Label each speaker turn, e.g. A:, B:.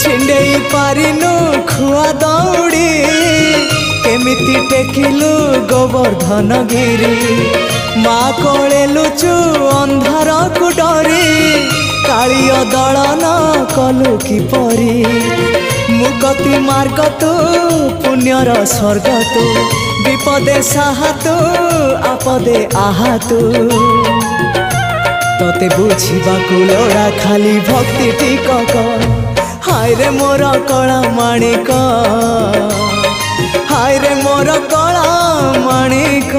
A: छिंडेई पारिनु खुआ दौड़ी केमिति टेकिलु गोवर्धन गिरी माँ कोले लुचु अंधार को डरी कालिय दलन कलु किपरी मुगति मार्ग तू पुण्यर स्वर्ग तू विपदे साहा तू आपदे आहा तू तोते बुझीबा लोड़ा खाली भक्ति टिकक हाय रे मोर कला माणिक हाय रे मोर कला माणिक।